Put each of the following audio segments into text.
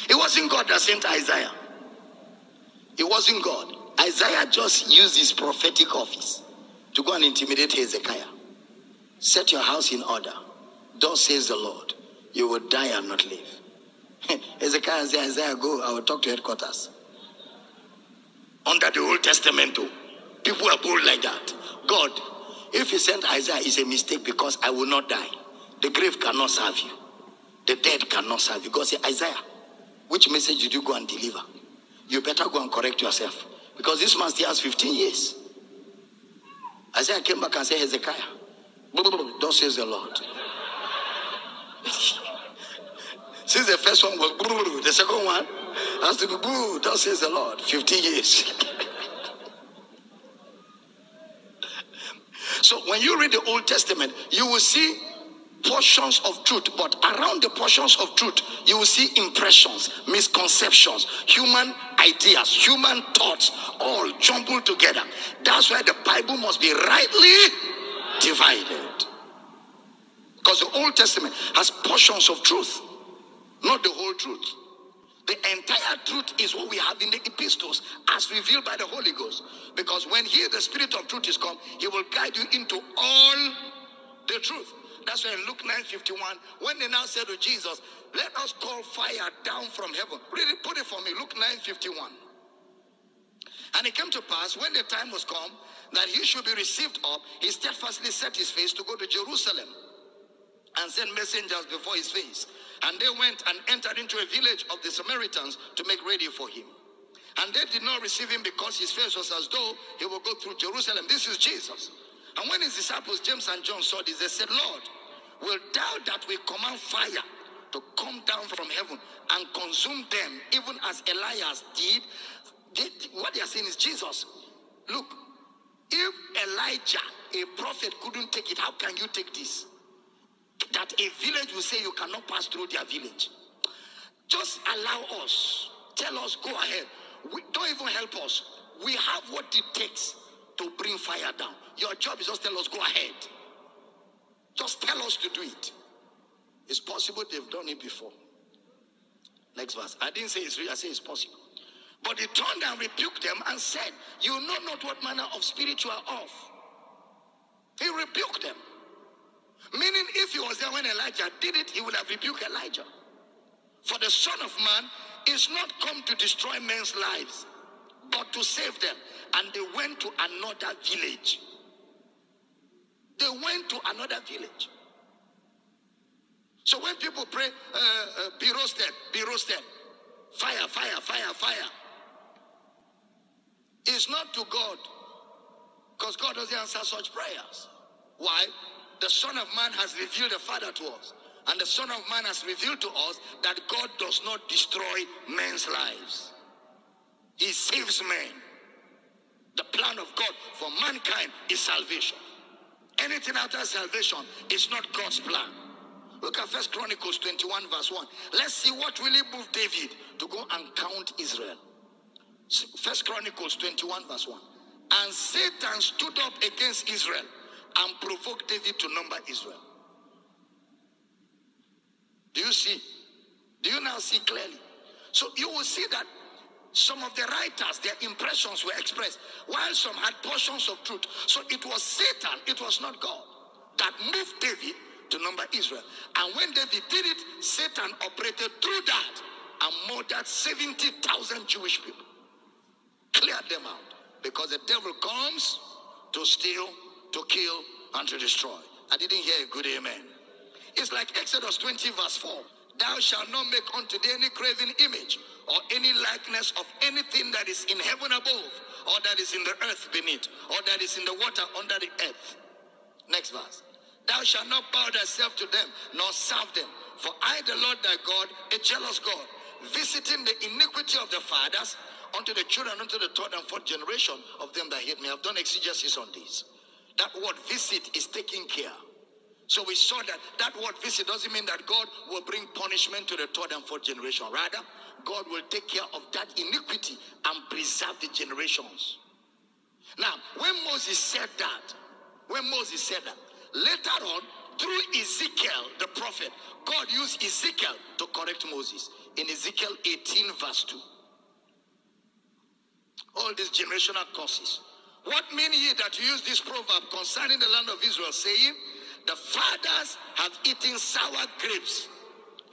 It wasn't God that sent Isaiah. It wasn't God. Isaiah just used his prophetic office to go and intimidate Hezekiah. Set your house in order. Thus says the Lord, you will die and not live. Hezekiah said, Isaiah, go, I will talk to headquarters. Under the Old Testament too, people are bold like that. God, if you sent Isaiah, it's a mistake because I will not die. The grave cannot serve you. The dead cannot serve you. God said, Isaiah, which message did you go and deliver? You better go and correct yourself. Because this man still has 15 years. Isaiah came back and said, Hezekiah, thus says the Lord. Since the first one was the second one has to be thus says the Lord. 15 years. So when you read the Old Testament, you will see portions of truth, but around the portions of truth, you will see impressions, misconceptions, human ideas, human thoughts, all jumbled together. That's why the Bible must be rightly divided. Because the Old Testament has portions of truth, not the whole truth. The entire truth is what we have in the epistles as revealed by the Holy Ghost. Because when the Spirit of truth is come, he will guide you into all the truth. That's why in Luke 9:51, when they now said to Jesus, let us call fire down from heaven. Really put it for me, Luke 9:51. And it came to pass, when the time was come, that he should be received up, he steadfastly set his face to go to Jerusalem and sent messengers before his face. And they went and entered into a village of the Samaritans to make ready for him. And they did not receive him because his face was as though he would go through Jerusalem. This is Jesus. And when his disciples, James and John, saw this, they said, Lord, wilt thou that we command fire to come down from heaven and consume them, even as Elias did? What they are saying is, Jesus, look, if Elijah, a prophet, couldn't take it, how can you take this? That a village will say you cannot pass through their village. Just allow us. Tell us, go ahead. Don't even help us. We have what it takes to bring fire down. Your job is just tell us, go ahead. Just tell us to do it. It's possible they've done it before. Next verse. I didn't say it's real, I say it's possible. But he turned and rebuked them and said, you know not what manner of spirit you are of. He rebuked them. Meaning if he was there when Elijah did it, he would have rebuked Elijah. For the Son of Man is not come to destroy men's lives, but to save them. And they went to another village. They went to another village. So when people pray, be roasted, fire, fire, fire, fire, it's not to God. Because God doesn't answer such prayers. Why? The Son of Man has revealed the Father to us. And the Son of Man has revealed to us that God does not destroy men's lives. He saves men. The plan of God for mankind is salvation. Anything after salvation is not God's plan. Look at 1 Chronicles 21 verse 1. Let's see what really moved David to go and count Israel. 1 Chronicles 21 verse 1. And Satan stood up against Israel and provoked David to number Israel. Do you see? Do you now see clearly? So you will see that some of the writers, their impressions were expressed, while some had portions of truth. So it was Satan, it was not God, that moved David to number Israel. And when David did it, Satan operated through that and murdered 70,000 Jewish people. Cleared them out. Because the devil comes to steal, to kill, and to destroy. I didn't hear a good amen. It's like Exodus 20 verse 4. Thou shalt not make unto thee any graven image or any likeness of anything that is in heaven above, or that is in the earth beneath, or that is in the water under the earth. Next verse. Thou shalt not bow thyself to them, nor serve them. For I, the Lord thy God, a jealous God, visiting the iniquity of the fathers unto the children, unto the third and fourth generation of them that hate me. I've done exegesis on this. That word visit is taking care. So we saw that that word visit doesn't mean that God will bring punishment to the third and fourth generation. Rather, God will take care of that iniquity and preserve the generations. Now, when Moses said that, later on, through Ezekiel, the prophet, God used Ezekiel to correct Moses. In Ezekiel 18 verse 2. All these generational curses. What mean ye that you use this proverb concerning the land of Israel, saying, the fathers have eaten sour grapes,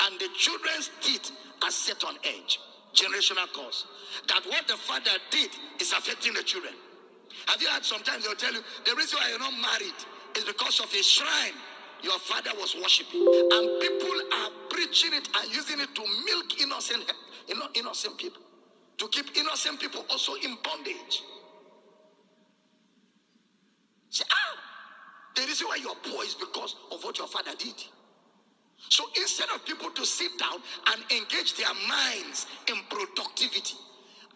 and the children's teeth are set on edge? Generational curse. That what the father did is affecting the children. Have you heard sometimes they'll tell you, the reason why you're not married is because of a shrine your father was worshiping. And people are preaching it and using it to milk innocent people. To keep innocent people also in bondage. Say, the reason why you're poor is because of what your father did. So instead of people to sit down and engage their minds in productivity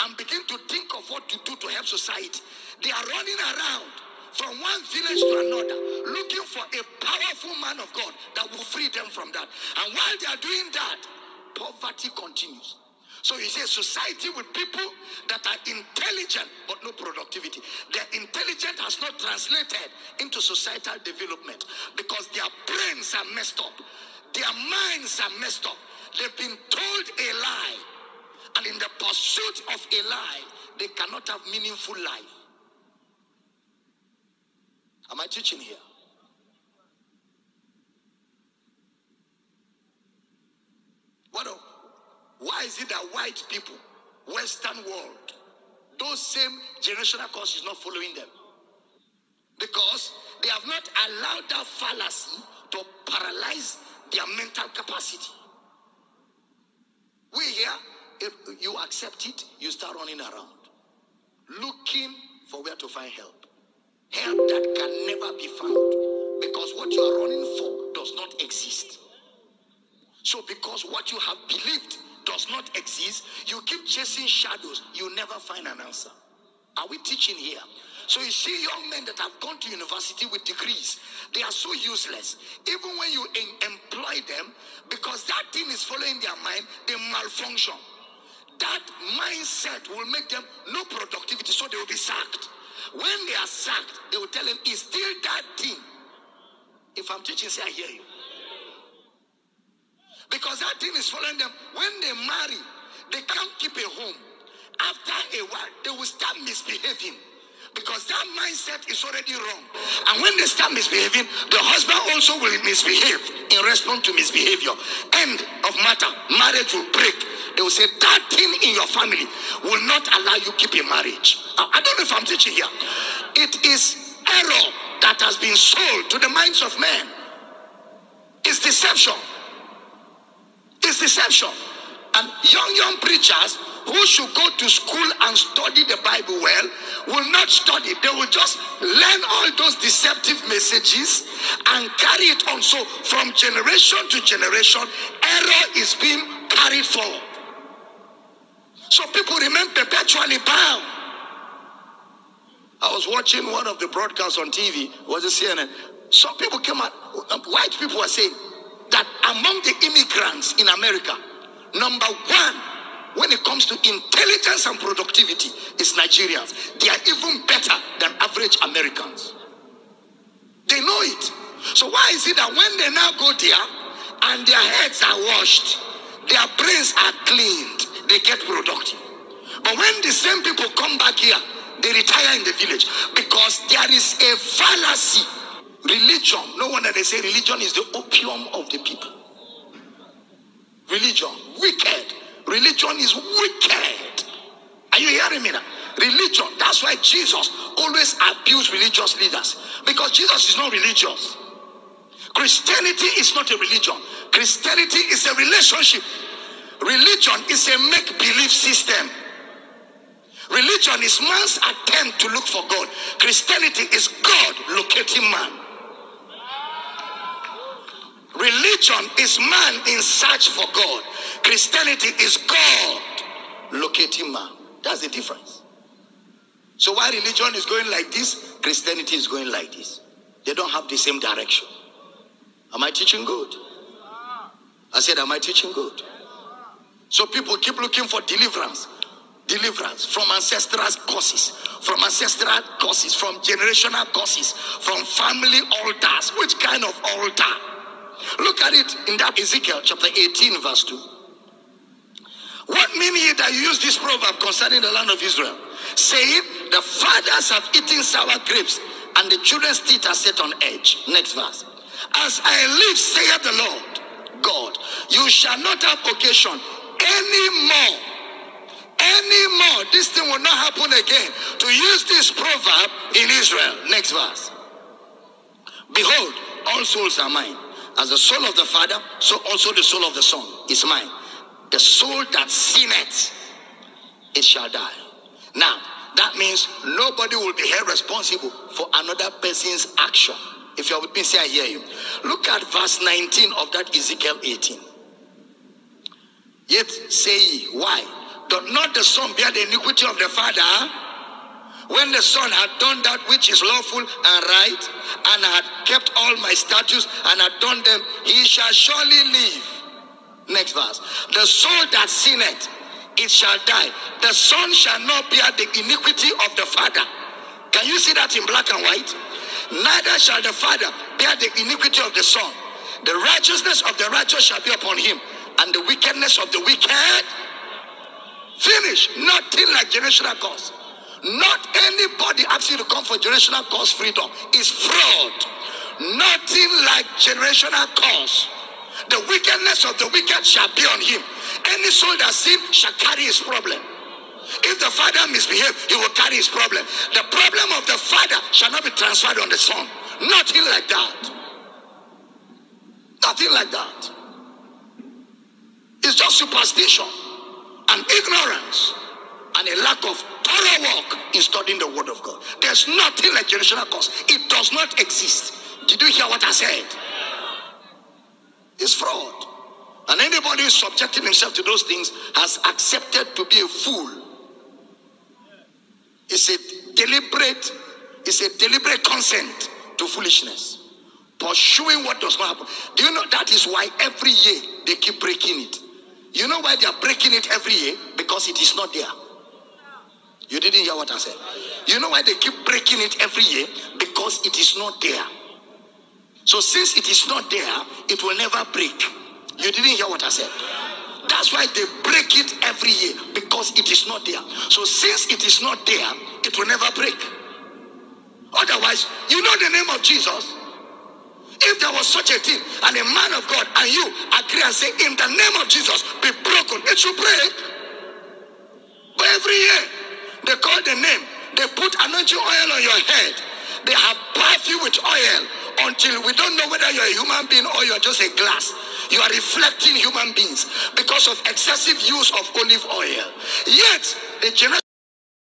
and begin to think of what to do to help society, they are running around from one village to another looking for a powerful man of God that will free them from that. And while they are doing that, poverty continues. So you say society with people that are intelligent but no productivity. Their intelligence has not translated into societal development because their brains are messed up. Their minds are messed up. They've been told a lie. And in the pursuit of a lie, they cannot have meaningful life. Am I teaching here? Why is it that white people, Western world, those same generational curses is not following them? Because they have not allowed that fallacy to paralyze their mental capacity. We here, if you accept it, you start running around, looking for where to find help. Help that can never be found. Because what you are running for does not exist. So because what you have believed does not exist, you keep chasing shadows, you never find an answer. Are we teaching here? So you see young men that have gone to university with degrees, they are so useless. Even when you employ them, because that thing is following their mind, they malfunction. That mindset will make them no productivity, so they will be sacked. When they are sacked, they will tell them, it's still that thing. If I'm teaching, say I hear you. Because that thing is following them. When they marry, they can't keep a home. After a while, they will start misbehaving. Because that mindset is already wrong. And when they start misbehaving, the husband also will misbehave in response to misbehavior. End of matter. Marriage will break. They will say, that thing in your family will not allow you keep a marriage. I don't know if I'm teaching here. It is error that has been sold to the minds of men. It's deception. It's deception. And young preachers who should go to school and study the Bible well will not study. They will just learn all those deceptive messages and carry it on. So from generation to generation, error is being carried forward. So people remain perpetually bound. I was watching one of the broadcasts on TV, was a CNN. Some people came out, white people were saying that among the immigrants in America, number one, when it comes to intelligence and productivity, is Nigerians. They are even better than average Americans. They know it. So why is it that when they now go there and their heads are washed, their brains are cleaned, they get productive? But when the same people come back here, they retire in the village because there is a fallacy. Religion, no wonder they say religion is the opium of the people. Religion, wicked. Religion is wicked. Are you hearing me now? Religion, that's why Jesus always abused religious leaders. Because Jesus is not religious. Christianity is not a religion. Christianity is a relationship. Religion is a make-believe system. Religion is man's attempt to look for God. Christianity is God locating man. Religion is man in search for God. Christianity is God locating man. That's the difference. So while religion is going like this, Christianity is going like this. They don't have the same direction. Am I teaching good? I said, am I teaching good? So people keep looking for deliverance. deliverance from ancestral causes, from generational causes, from family altars. Which kind of altar? Look at it in that Ezekiel chapter 18 verse 2. What mean ye that you use this proverb concerning the land of Israel, saying, the fathers have eaten sour grapes, and the children's teeth are set on edge? Next verse. As I live, saith the Lord God, you shall not have occasion anymore. This thing will not happen again, to use this proverb in Israel. Next verse. Behold, all souls are mine. As the soul of the Father, so also the soul of the Son is mine. The soul that sinneth, it shall die. Now, that means nobody will be held responsible for another person's action. If you are with me, say I hear you. Look at verse 19 of that Ezekiel 18. Yet say ye, why? Doth not the Son bear the iniquity of the Father? When the Son had done that which is lawful and right, and had kept all my statutes, and had done them, he shall surely live. Next verse. The soul that sinneth, it shall die. The Son shall not bear the iniquity of the Father. Can you see that in black and white? Neither shall the Father bear the iniquity of the Son. The righteousness of the righteous shall be upon him, and the wickedness of the wicked. Finish. Nothing like generational curse. Not anybody asks you to come for generational curse freedom. It's fraud. Nothing like generational curse. The wickedness of the wicked shall be on him. Any soul that sins shall carry his problem. If the father misbehaves, he will carry his problem. The problem of the father shall not be transferred on the son. Nothing like that. Nothing like that. It's just superstition and ignorance and a lack of thorough work in studying the word of God. There's nothing like generational curse. It does not exist. Did you hear what I said? It's fraud. And anybody who is subjecting himself to those things has accepted to be a fool. It's a deliberate consent to foolishness. Pursuing what does not happen. Do you know that is why every year they keep breaking it? You know why they are breaking it every year? Because it is not there. You didn't hear what I said. You know why they keep breaking it every year? Because it is not there. So since it is not there, it will never break. You didn't hear what I said. That's why they break it every year, because it is not there. So since it is not there, it will never break. Otherwise, you know the name of Jesus. If there was such a thing, and a man of God and you agree and say, in the name of Jesus, be broken, it should break. But every year, they call the name, they put anointing oil on your head, they have bathed you with oil until we don't know whether you're a human being or you're just a glass. You are reflecting human beings because of excessive use of olive oil. Yet, the generation